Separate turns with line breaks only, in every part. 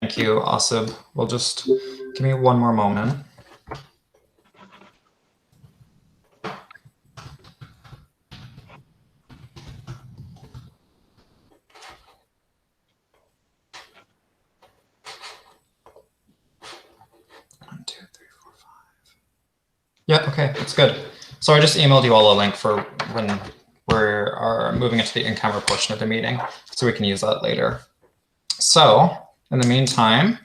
Thank you, Asib. We'll just give me one more moment. One, two, three, four, five. Yeah, okay, that's good. So I just emailed you all a link for when we're moving into the in-camera portion of the meeting, so we can use that later. So in the meantime,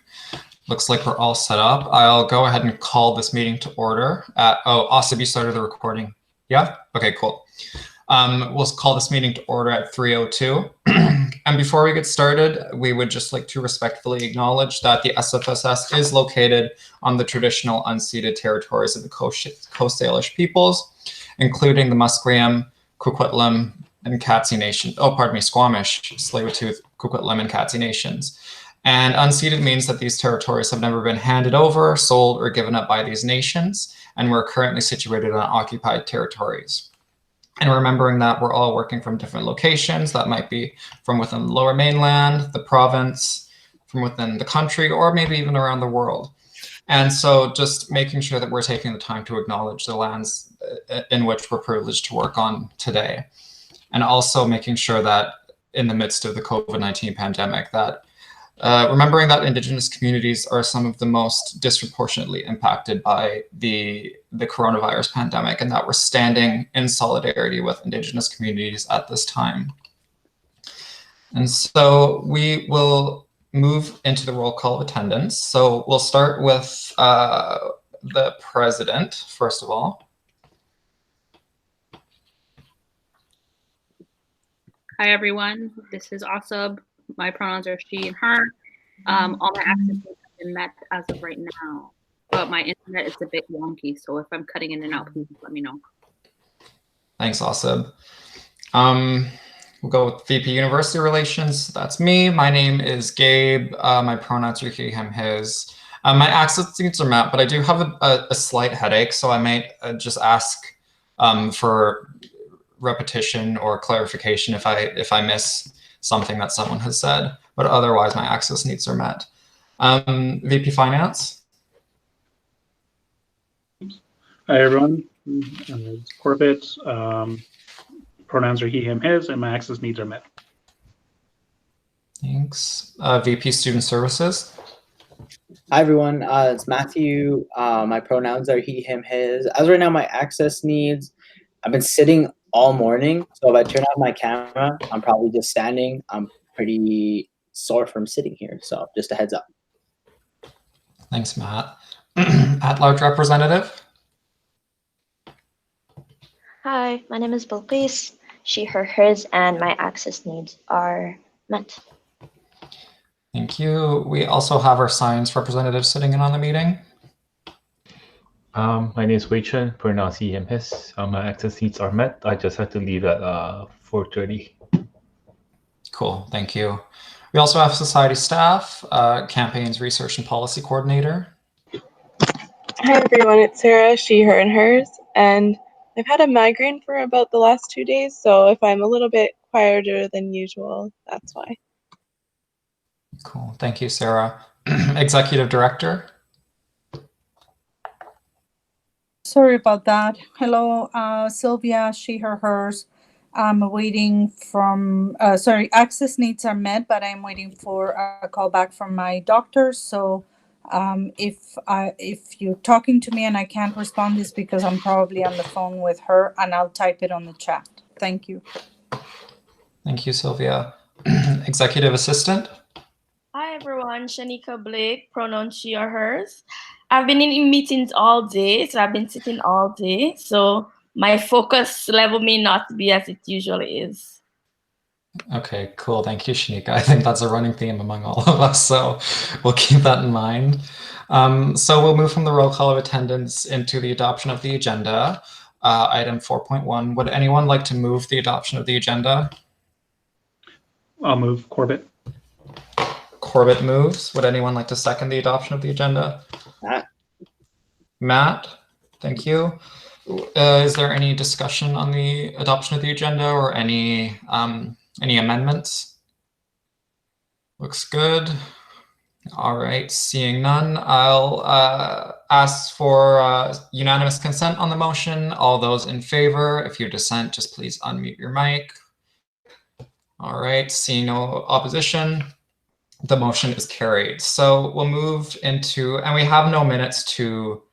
looks like we're all set up. I'll go ahead and call this meeting to order at, oh, Asib, you started the recording. Yeah? Okay, cool. We'll call this meeting to order at 3:02. And before we get started, we would just like to respectfully acknowledge that the SFSS is located on the traditional unceded territories of the Coast Salish peoples, including the Musqueam, Coquitlam, and Katzie Nation. Oh, pardon me, Squamish, Tsleil-Waututh, Coquitlam, and Katzie Nations. And unceded means that these territories have never been handed over, sold, or given up by these nations, and we're currently situated on occupied territories. And remembering that we're all working from different locations, that might be from within the Lower Mainland, the province, from within the country, or maybe even around the world. And so just making sure that we're taking the time to acknowledge the lands in which we're privileged to work on today. And also making sure that in the midst of the COVID-19 pandemic, that remembering that Indigenous communities are some of the most disproportionately impacted by the coronavirus pandemic, and that we're standing in solidarity with Indigenous communities at this time. And so we will move into the roll call of attendance. So we'll start with the president, first of all.
Hi, everyone. This is Asib. My pronouns are she and her. All my access needs have been met as of right now, but my internet is a bit wonky, so if I'm cutting in and out, please let me know.
Thanks, Asib. We'll go with VP University Relations. That's me. My name is Gabe. My pronouns are he, him, his. My access needs are met, but I do have a slight headache, so I might just ask for repetition or clarification if I miss something that someone has said, but otherwise my access needs are met. VP Finance.
Hi, everyone. It's Corbett. Pronouns are he, him, his, and my access needs are met.
Thanks. VP Student Services.
Hi, everyone. It's Matthew. My pronouns are he, him, his. As right now, my access needs, I've been sitting all morning, so if I turn on my camera, I'm probably just standing. I'm pretty sore from sitting here, so just a heads up.
Thanks, Matt. At-large representative.
Hi, my name is Bilqis. She, her, hers, and my access needs are met.
Thank you. We also have our science representative sitting in on the meeting.
My name is Wei Chen, pronouns he, him, his. My access needs are met. I just had to leave at 4:30.
Cool, thank you. We also have society staff, campaigns, research, and policy coordinator.
Hi everyone, it's Sarah, she, her, and hers. And I've had a migraine for about the last 2 days, so if I'm a little bit quieter than usual, that's why.
Cool, thank you, Sarah. Executive Director.
Sorry about that. Hello, Sylvia, she, her, hers. I'm waiting from, access needs are met, but I'm waiting for a call back from my doctor. So if you're talking to me and I can't respond, it's because I'm probably on the phone with her, and I'll type it on the chat. Thank you.
Thank you, Sylvia. Executive Assistant.
Hi everyone, Shanika Blake, pronouns she or hers. I've been in meetings all day, so I've been sitting all day. So my focus level may not be as it usually is.
Okay, cool. Thank you, Shanika. I think that's a running theme among all of us, so we'll keep that in mind. So we'll move from the roll call of attendance into the adoption of the agenda. Item 4.1. Would anyone like to move the adoption of the agenda?
I'll move. Corbett.
Corbett moves. Would anyone like to second the adoption of the agenda? Matt, thank you. Is there any discussion on the adoption of the agenda or any amendments? Looks good. All right, seeing none, I'll ask for unanimous consent on the motion. All those in favor, if you dissent, just please unmute your mic. All right, seeing no opposition, the motion is carried. So we'll move into, and we have no minutes to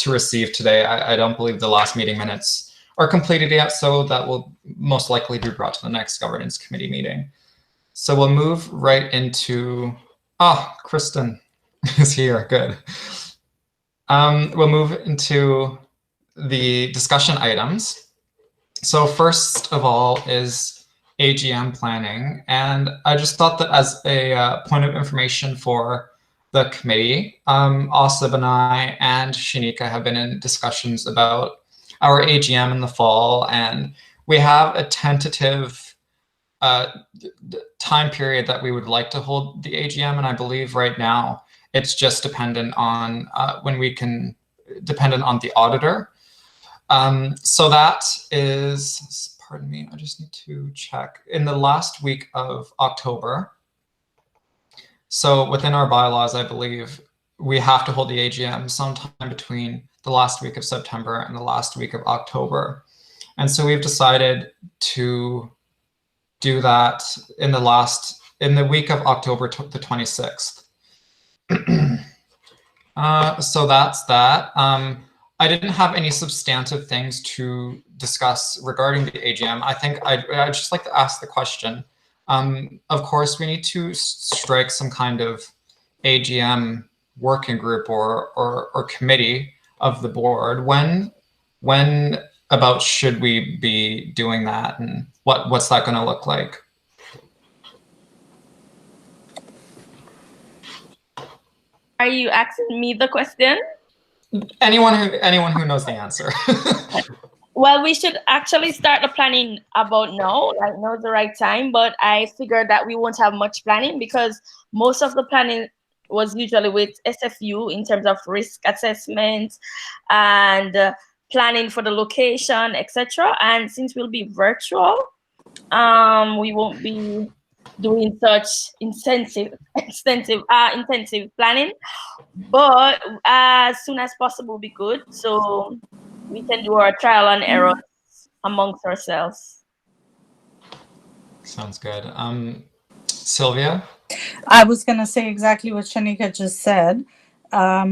receive today. I don't believe the last meeting minutes are completed yet, so that will most likely be brought to the next governance committee meeting. So we'll move right into, Kristen is here, good. We'll move into the discussion items. So first of all is AGM planning. And I just thought that as a point of information for the committee, Asib and I and Shanika have been in discussions about our AGM in the fall, and we have a tentative time period that we would like to hold the AGM, and I believe right now it's just dependent on dependent on the auditor. So that is, pardon me, I just need to check, in the last week of October. So within our bylaws, I believe we have to hold the AGM sometime between the last week of September and the last week of October. And so we've decided to do that in the week of October the 26th. So that's that. I didn't have any substantive things to discuss regarding the AGM. I think I'd just like to ask the question. Of course, we need to strike some kind of AGM working group or committee of the board. When about should we be doing that, and what's that going to look like?
Are you asking me the question?
Anyone who knows the answer.
Well, we should actually start the planning about now. Like now is the right time, but I figured that we won't have much planning because most of the planning was usually with SFU in terms of risk assessment and planning for the location, etc. And since we'll be virtual, we won't be doing such intensive planning. But as soon as possible will be good, so we can do our trial and error amongst ourselves.
Sounds good. Sylvia?
I was going to say exactly what Shanika just said. I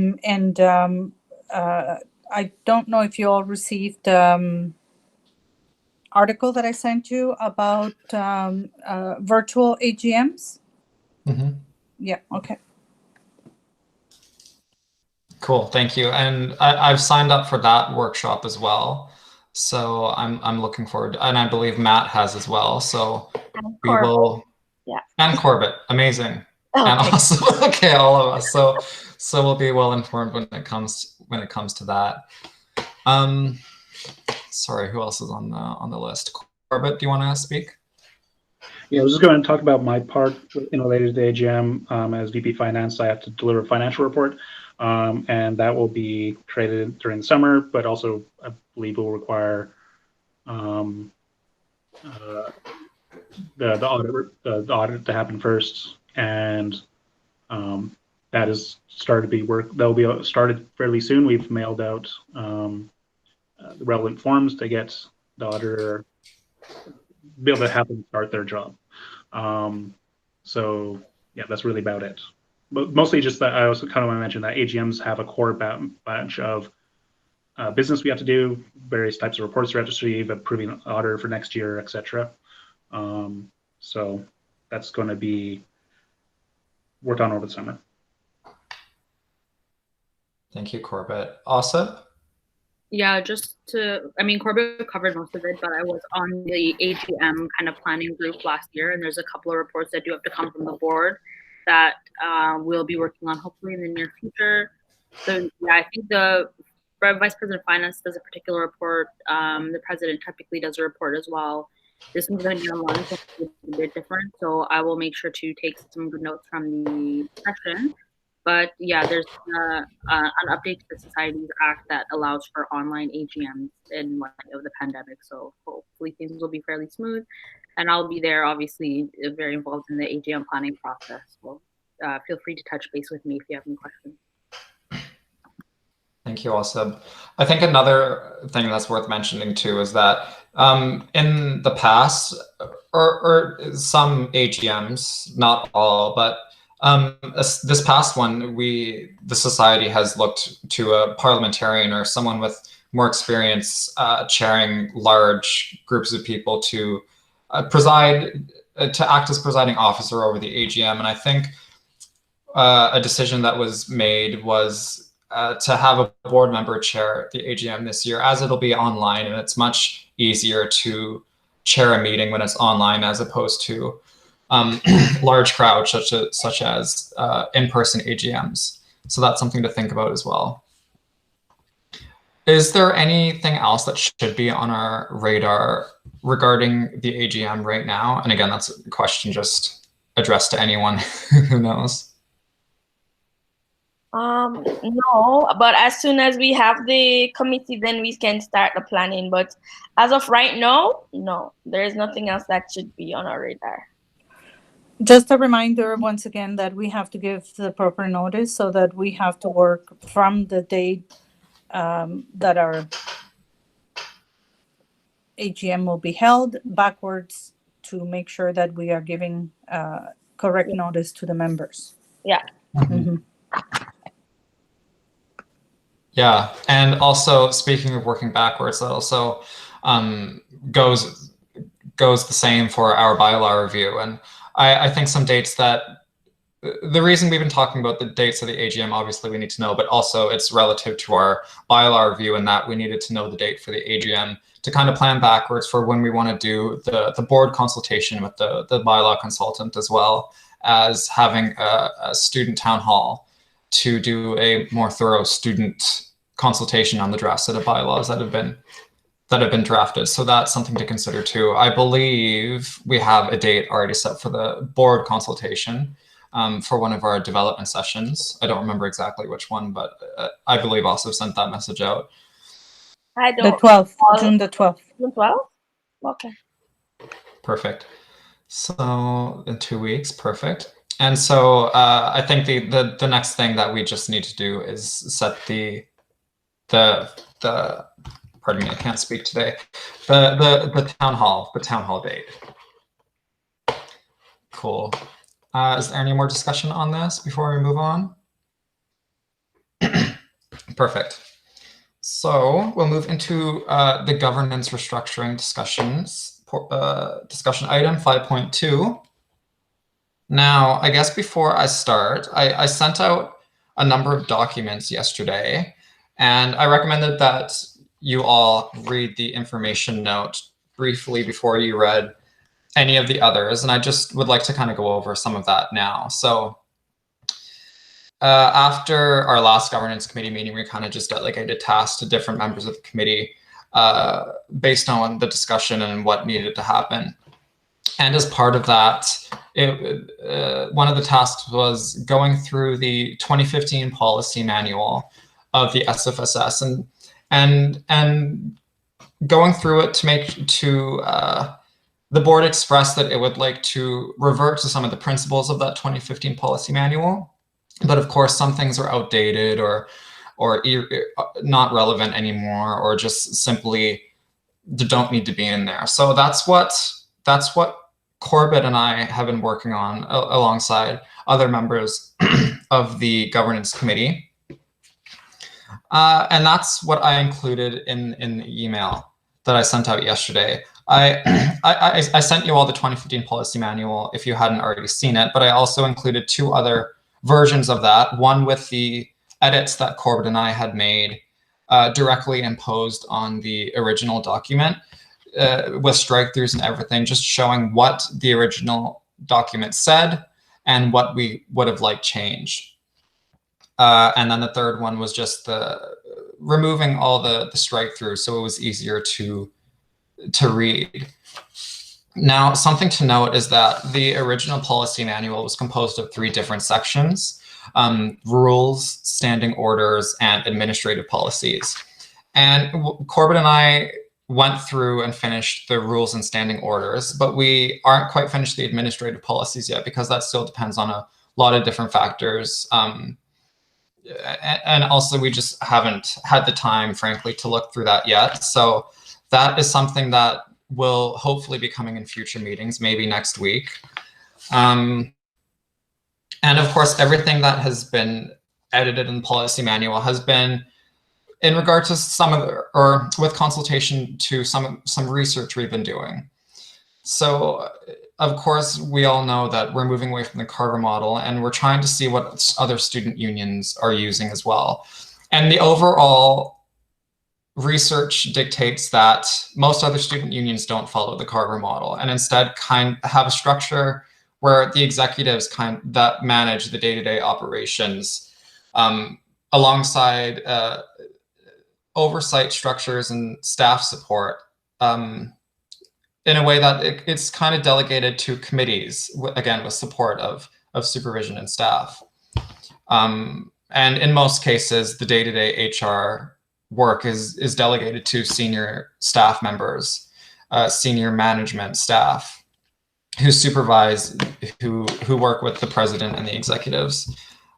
don't know if you all received article that I sent you about virtual AGMs.
Mm-hmm.
Yeah, okay.
Cool, thank you. And I've signed up for that workshop as well. So I'm looking forward, and I believe Matt has as well. So we will,
yeah.
And Corbett, amazing.
Okay.
And also, okay, all of us. So we'll be well informed when it comes to that. Sorry, who else is on the list? Corbett, do you want to speak?
Yeah, I was just going to talk about my part in related to the AGM. As VP Finance, I have to deliver a financial report, and that will be created during the summer, but also I believe will require the audit to happen first, and that is started to be work. That will be started fairly soon. We've mailed out the relevant forms to get the auditor be able to have them start their job. So yeah, that's really about it. But mostly just that I also kind of want to mention that AGMs have a core batch of business we have to do, various types of reports we have to receive, approving an auditor for next year, etc. So that's going to be worked on over the summer.
Thank you, Corbett. Asib?
Yeah, Corbett covered most of it, but I was on the AGM kind of planning group last year, and there's a couple of reports that do have to come from the board that we'll be working on hopefully in the near future. So yeah, I think the Vice President of Finance does a particular report. The President typically does a report as well. This one's going to be online, so it's a bit different. So I will make sure to take some good notes from the session. But yeah, there's an update to the Societies Act that allows for online AGMs in light of the pandemic. So hopefully things will be fairly smooth. And I'll be there, obviously, very involved in the AGM planning process. So feel free to touch base with me if you have any questions.
Thank you, Asib. I think another thing that's worth mentioning too is that in the past, or some AGMs, not all, but this past one, the society has looked to a parliamentarian or someone with more experience chairing large groups of people to to act as presiding officer over the AGM. And I think a decision that was made was to have a board member chair the AGM this year, as it'll be online, and it's much easier to chair a meeting when it's online as opposed to large crowds such as in-person AGMs. So that's something to think about as well. Is there anything else that should be on our radar regarding the AGM right now? And again, that's a question just addressed to anyone who knows.
No, but as soon as we have the committee, then we can start the planning. But as of right now, no, there is nothing else that should be on our radar.
Just a reminder once again that we have to give the proper notice, so that we have to work from the date that our AGM will be held backwards to make sure that we are giving correct notice to the members.
Yeah.
Mm-hmm.
Yeah, and also speaking of working backwards, that also goes the same for our bylaw review. And I think some dates that, the reason we've been talking about the dates of the AGM, obviously we need to know, but also it's relative to our bylaw review, and that we needed to know the date for the AGM to kind of plan backwards for when we want to do the board consultation with the bylaw consultant, as well as having a student town hall to do a more thorough student consultation on the draft set of bylaws that have been drafted. So that's something to consider too. I believe we have a date already set for the board consultation for one of our development sessions. I don't remember exactly which one, but I believe also sent that message out.
I don't.
The 12th, June the 12th.
June 12th? Okay.
Perfect. So in 2 weeks, perfect. And so I think the next thing that we just need to do is set the pardon me, I can't speak today. The town hall date. Cool. Is there any more discussion on this before we move on? Perfect. So we'll move into the governance restructuring discussions. Discussion item 5.2. Now, I guess before I start, I sent out a number of documents yesterday, and I recommended that you all read the information note briefly before you read any of the others. And I just would like to kind of go over some of that now. So after our last governance committee meeting, we kind of just delegated tasks to different members of the committee based on the discussion and what needed to happen. And as part of that, one of the tasks was going through the 2015 policy manual of the SFSS and going through it the board expressed that it would like to revert to some of the principles of that 2015 policy manual. But of course, some things are outdated or not relevant anymore, or just simply don't need to be in there. So that's what Corbett and I have been working on alongside other members of the governance committee. And that's what I included in the email that I sent out yesterday. I sent you all the 2015 policy manual if you hadn't already seen it, but I also included two other versions of that, one with the edits that Corbett and I had made directly imposed on the original document with strike-throughs and everything, just showing what the original document said and what we would have liked changed. And then the third one was just removing all the strike-throughs so it was easier to read. Now, something to note is that the original policy manual was composed of 3 different sections: rules, standing orders, and administrative policies. And Corbett and I went through and finished the rules and standing orders, but we aren't quite finished the administrative policies yet, because that still depends on a lot of different factors. And also we just haven't had the time, frankly, to look through that yet. So that is something that will hopefully be coming in future meetings, maybe next week. And of course, everything that has been edited in the policy manual has been in regard to some of the, or with consultation to some research we've been doing. So of course, we all know that we're moving away from the Carver model, and we're trying to see what other student unions are using as well. And the overall research dictates that most other student unions don't follow the Carver model, and instead have a structure where the executives that manage the day-to-day operations alongside oversight structures and staff support in a way that it's kind of delegated to committees, again, with support of supervision and staff. And in most cases, the day-to-day HR work is delegated to senior staff members, senior management staff who supervise, who work with the president and the executives.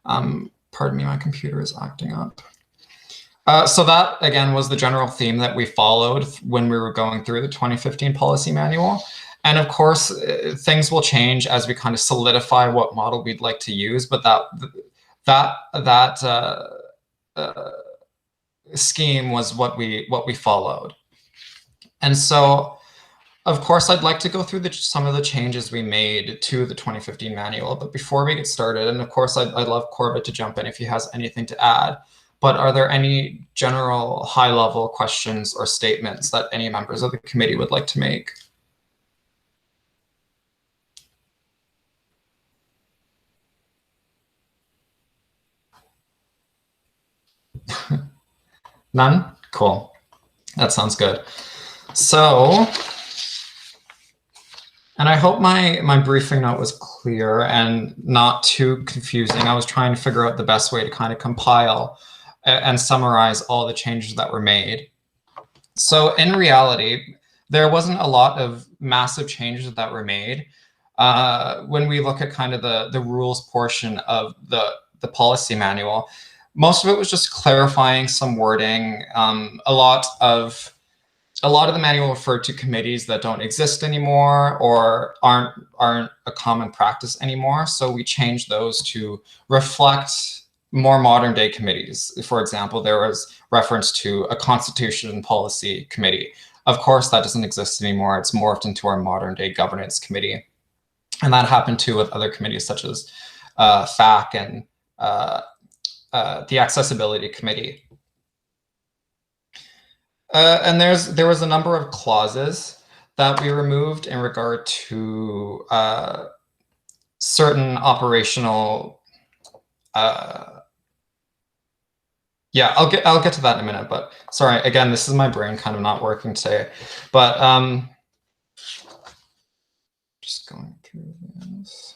Pardon me, my computer is acting up. So that, again, was the general theme that we followed when we were going through the 2015 policy manual. And of course, things will change as we kind of solidify what model we'd like to use, but that scheme was what we followed. And so, of course, I'd like to go through some of the changes we made to the 2015 manual. But before we get started, and of course, I'd love Corbett to jump in if he has anything to add. But are there any general high-level questions or statements that any members of the committee would like to make? None? Cool. That sounds good. So, and I hope my briefing note was clear and not too confusing. I was trying to figure out the best way to kind of compile and summarize all the changes that were made. So in reality, there wasn't a lot of massive changes that were made. When we look at kind of the rules portion of the policy manual, most of it was just clarifying some wording. A lot of the manual referred to committees that don't exist anymore or aren't a common practice anymore. So we changed those to reflect more modern day committees. For example, there was reference to a Constitution and Policy Committee. Of course, that doesn't exist anymore. It's morphed into our modern day governance committee. And that happened too with other committees such as FAC and the Accessibility Committee. And there was a number of clauses that we removed in regard to certain operational yeah, I'll get to that in a minute, but sorry, again, this is my brain kind of not working today. But just going through this.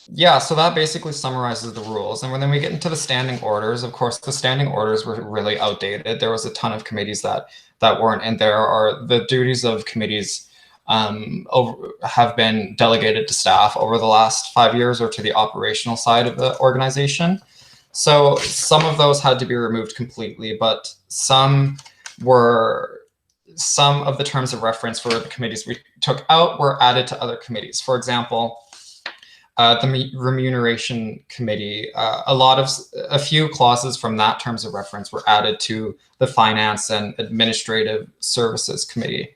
Yeah, so that basically summarizes the rules. And then we get into the standing orders, of course, the standing orders were really outdated. There was a ton of committees that weren't in there, or the duties of committees have been delegated to staff over the last 5 years or to the operational side of the organization. So some of those had to be removed completely, but some of the terms of reference for the committees we took out were added to other committees. For example, the remuneration committee, a few clauses from that terms of reference were added to the finance and administrative services committee.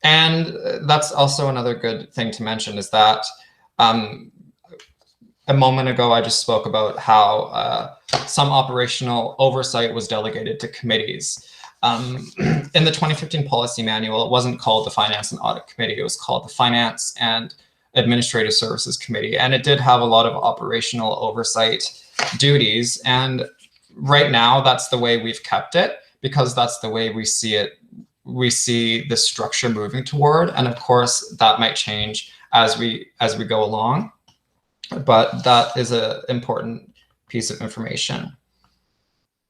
And that's also another good thing to mention is that a moment ago, I just spoke about how some operational oversight was delegated to committees. In the 2015 policy manual, it wasn't called the Finance and Audit Committee. It was called the Finance and Administrative Services Committee. And it did have a lot of operational oversight duties. And right now, that's the way we've kept it, because that's the way we see it. We see the structure moving toward, and of course that might change as we go along, but that is an important piece of information.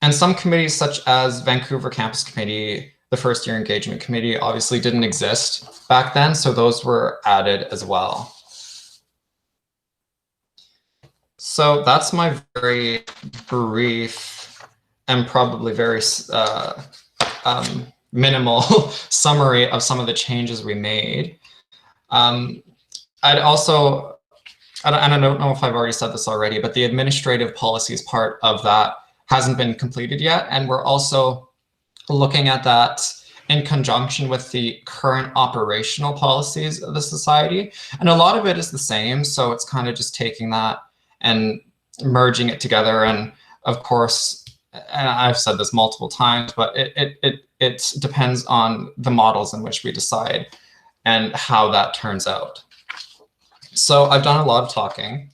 And some committees such as Vancouver Campus Committee, the first year engagement committee obviously didn't exist back then, so those were added as well. So that's my very brief and probably very minimal summary of some of the changes we made. I'd also, and I don't know if I've already said this already, but the administrative policies part of that hasn't been completed yet. And we're also looking at that in conjunction with the current operational policies of the society. And a lot of it is the same. So it's kind of just taking that and merging it together. And of course, and I've said this multiple times, but it depends on the models in which we decide and how that turns out. So I've done a lot of talking.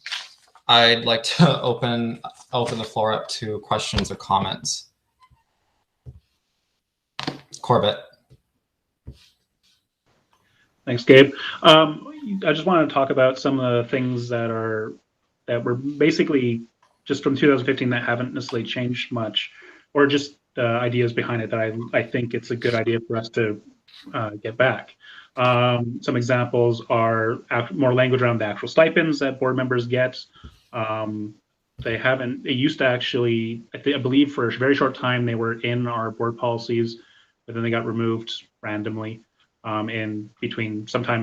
I'd like to open the floor up to questions or comments. Corbett.
Thanks, Gabe. I just want to talk about some of the things that were basically just from 2015 that haven't necessarily changed much, or just ideas behind it that I think it's a good idea for us to get back. Some examples are more language around the actual stipends that board members get. They used to actually, I believe for a very short time, they were in our board policies, but then they got removed randomly sometime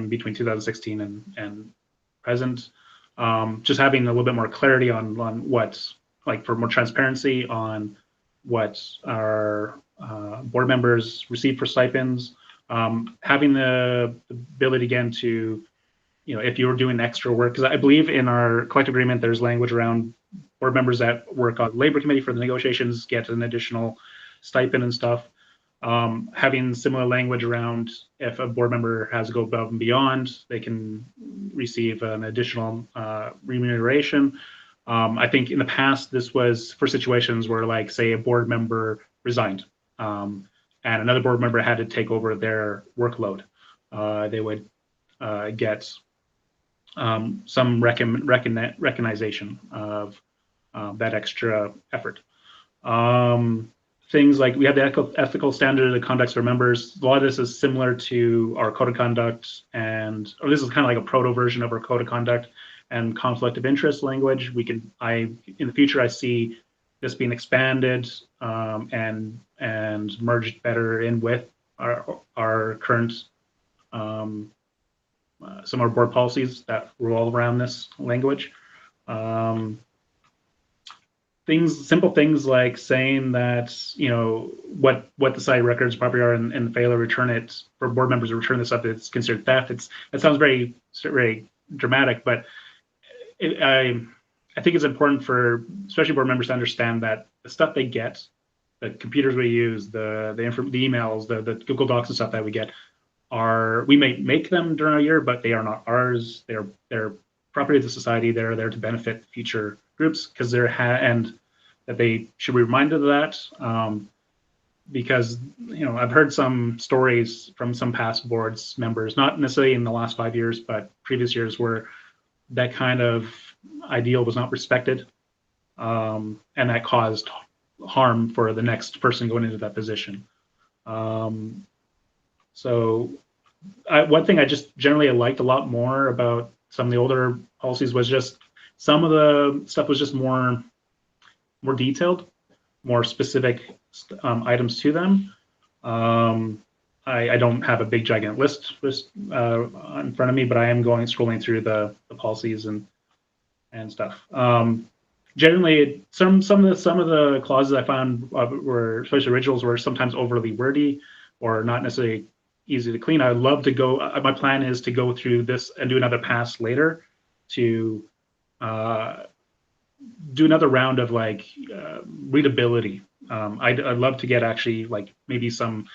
between 2016 and present. Just having a little bit more clarity on what's, like, for more transparency on what our board members receive for stipends. Having the ability again to, if you were doing extra work, because I believe in our collective agreement, there's language around board members that work on the labor committee for the negotiations get an additional stipend and stuff. Having similar language around if a board member has to go above and beyond, they can receive an additional remuneration. I think in the past, this was for situations where, like, say, a board member resigned and another board member had to take over their workload. They would get some recognition of that extra effort. Things like we have the ethical standard of conduct for members. A lot of this is similar to our code of conduct, or this is kind of like a proto version of our code of conduct and conflict of interest language. In the future, I see this being expanded and merged better in with our current some of our board policies that revolve around this language. Simple things like saying that, what the side records probably are and the failure to return it, for board members to return this up, it's considered theft. It sounds very, very dramatic, but I think it's important for especially board members to understand that the stuff they get, the computers we use, the emails, the Google Docs and stuff that we get, we may make them during our year, but they are not ours. They're property of the society. They're there to benefit future groups, because and that they should be reminded of that, because I've heard some stories from some past boards members, not necessarily in the last 5 years, but previous years, where that kind of ideal was not respected, and that caused harm for the next person going into that position. So one thing I just generally liked a lot more about some of the older policies was just some of the stuff was just more detailed, more specific items to them. I don't have a big giant list in front of me, but I am scrolling through the policies and stuff. Generally, some of the clauses I found were, especially originals, were sometimes overly wordy or not necessarily easy to clean. I'd love to go. My plan is to go through this and do another pass later to do another round of readability. I'd love to get actually maybe some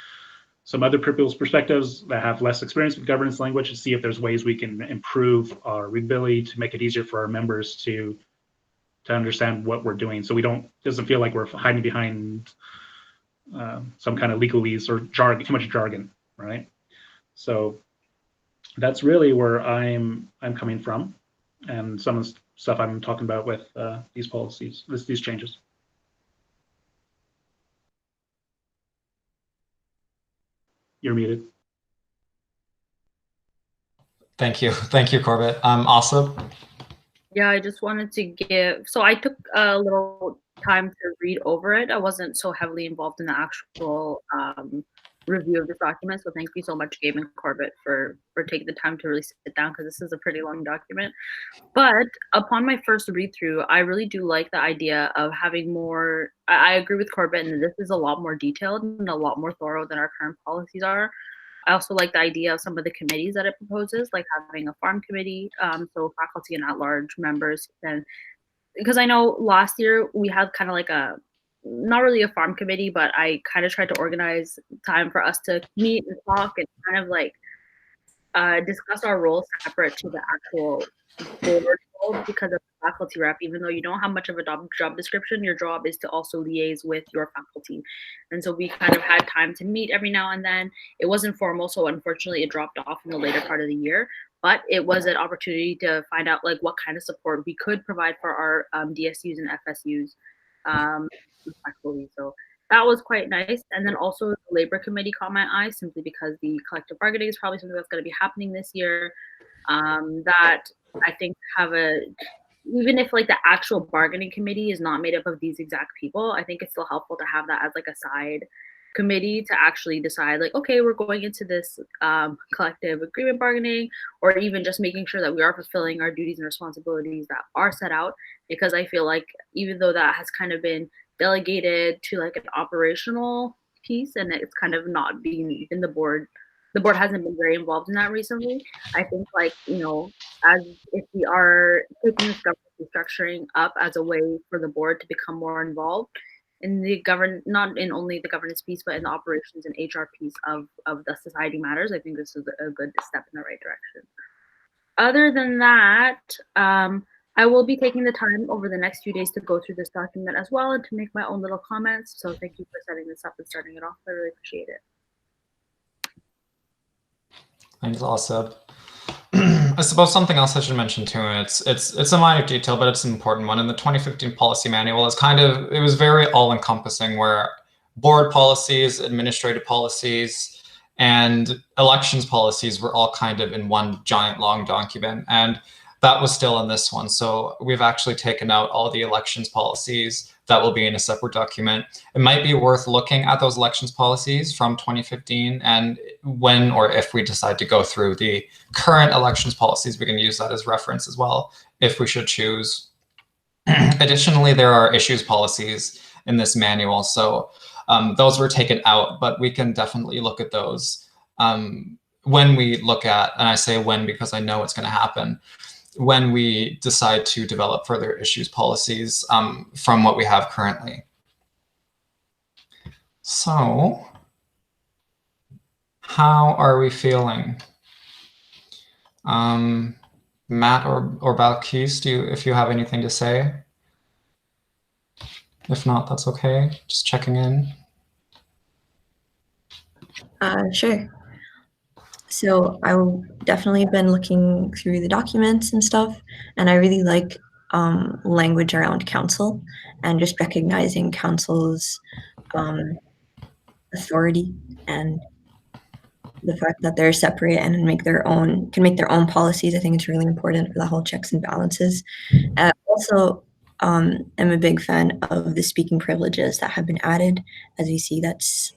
other people's perspectives that have less experience with governance language to see if there's ways we can improve our readability to make it easier for our members to understand what we're doing, so doesn't feel like we're hiding behind some kind of legalese or jargon, too much jargon, right? So that's really where I'm coming from, and some of the stuff I'm talking about with these policies, these changes. You're muted.
Thank you. Thank you, Corbett. Asab?
Yeah, I just wanted to give, so I took a little time to read over it. I wasn't so heavily involved in the actual review of this document. So thank you so much, Gabe and Corbett, for taking the time to really sit down, because this is a pretty long document. But upon my first read through, I really do like the idea of having more, I agree with Corbett, and this is a lot more detailed and a lot more thorough than our current policies are. I also like the idea of some of the committees that it proposes, like having a farm committee, so faculty and at-large members. And because I know last year we had kind of like a, not really a farm committee, but I kind of tried to organize time for us to meet and talk and kind of like discuss our roles separate to the actual board role, because of the faculty rep, even though you don't have much of a job description, your job is to also liaise with your faculty. And so we kind of had time to meet every now and then. It wasn't formal, so unfortunately it dropped off in the later part of the year, but it was an opportunity to find out like what kind of support we could provide for our DSUs and FSUs respectfully. So that was quite nice. And then also the labor committee caught my eye, simply because the collective bargaining is probably something that's going to be happening this year, that I think have a, even if like the actual bargaining committee is not made up of these exact people, I think it's still helpful to have that as like a side committee to actually decide like, okay, we're going into this collective agreement bargaining, or even just making sure that we are fulfilling our duties and responsibilities that are set out. Because I feel like even though that has kind of been delegated to like an operational piece, and it's kind of not being even the board hasn't been very involved in that recently. I think like, you know, as if we are taking this governance restructuring up as a way for the board to become more involved in the not in only the governance piece, but in the operations and HR piece of the society matters, I think this is a good step in the right direction. Other than that, I will be taking the time over the next few days to go through this document as well and to make my own little comments. So thank you for setting this up and starting it off. I really appreciate it.
Thanks, Asab. I suppose something else I should mention too, and it's a minor detail, but it's an important one. In the 2015 policy manual, it was very all-encompassing, where board policies, administrative policies, and elections policies were all kind of in one giant long document, and that was still in this one. So we've actually taken out all the elections policies. That will be in a separate document. It might be worth looking at those elections policies from 2015, and when or if we decide to go through the current elections policies, we can use that as reference as well, if we should choose. Additionally, there are issues policies in this manual, so those were taken out, but we can definitely look at those when we look at, and I say when because I know it's going to happen, when we decide to develop further issues policies from what we have currently. So, how are we feeling? Matt or Balkis, if you have anything to say? If not, that's okay. Just checking in.
Sure. So I've definitely been looking through the documents and stuff, and I really like language around council and just recognizing council's authority and the fact that they're separate and can make their own policies. I think it's really important for the whole checks and balances. Also, I'm a big fan of the speaking privileges that have been added. As we see, that's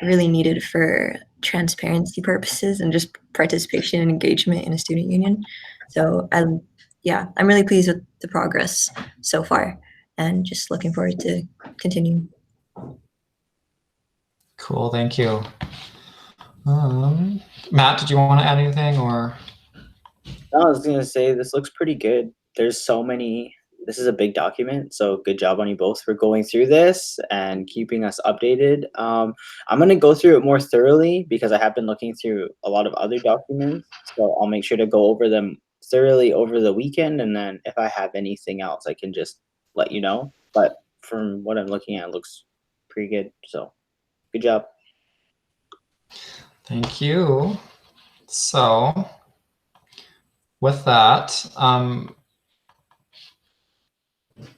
really needed for transparency purposes and just participation and engagement in a student union. So I'm really pleased with the progress so far and just looking forward to continuing.
Cool, thank you. Matt, did you want to add anything or?
No, I was gonna say this looks pretty good. There's so many. This is a big document, so good job on you both for going through this and keeping us updated. I'm gonna go through it more thoroughly because I have been looking through a lot of other documents, so I'll make sure to go over them thoroughly over the weekend, and then if I have anything else, I can just let you know. But from what I'm looking at, it looks pretty good, so good job.
Thank you. So with that,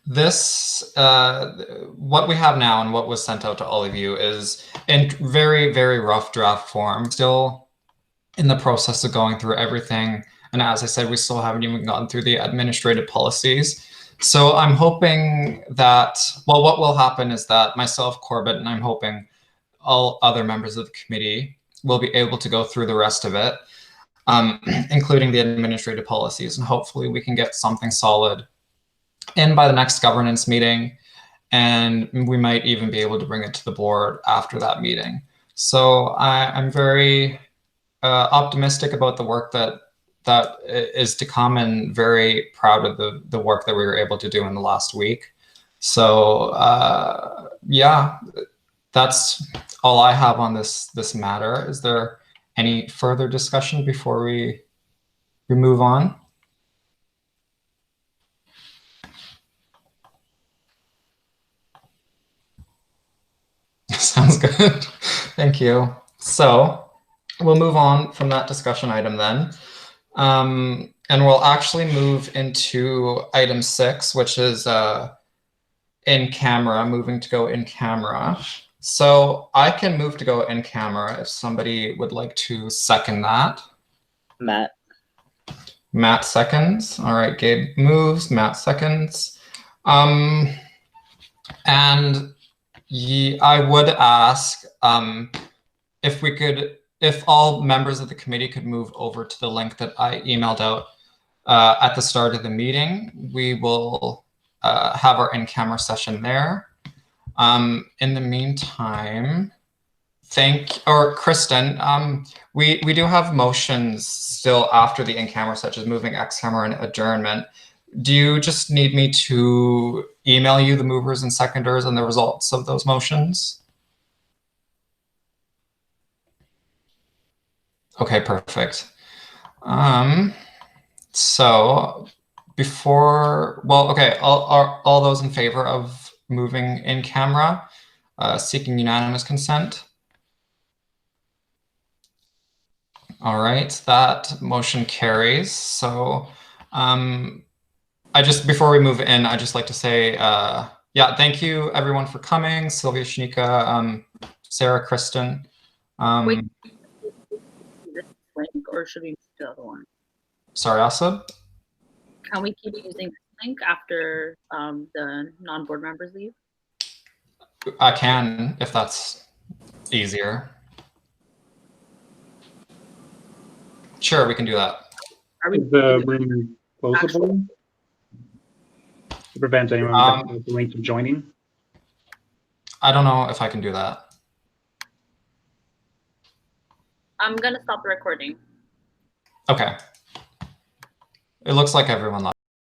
This, what we have now and what was sent out to all of you is in very, very rough draft form, still in the process of going through everything. And as I said, we still haven't even gotten through the administrative policies. So I'm hoping that, well, what will happen is that myself, Corbett, and I'm hoping all other members of the committee will be able to go through the rest of it, including the administrative policies. And hopefully we can get something solid in by the next governance meeting. And we might even be able to bring it to the board after that meeting. So I'm very optimistic about the work that is to come, and very proud of the work that we were able to do in the last week. So yeah, that's all I have on this matter. Is there any further discussion before we move on? Sounds good. Thank you. So we'll move on from that discussion item then. And we'll actually move into item 6, which is in camera, moving to go in camera. So I can move to go in camera if somebody would like to second that.
Matt.
Matt seconds. All right, Gabe moves, Matt seconds. And I would ask if we could, if all members of the committee could move over to the link that I emailed out at the start of the meeting. We will have our in-camera session there. In the meantime, Kristen, we do have motions still after the in-camera, such as moving X-camera and adjournment. Do you just need me to email you the movers and seconders and the results of those motions? Okay, perfect. So before, well, okay, all those in favor of moving in camera, seeking unanimous consent? All right, that motion carries. So before we move in, I'd just like to say, yeah, thank you everyone for coming. Sylvia, Shanika, Sarah, Kristen.
Wait, this link, or should we use the other one?
Sorry, Asad?
Can we keep using this link after the non-board members leave?
I can, if that's easier. Sure, we can do that.
Is the room closable to prevent anyone with the link from joining?
I don't know if I can do that.
I'm gonna stop the recording.
Okay. It looks like everyone left.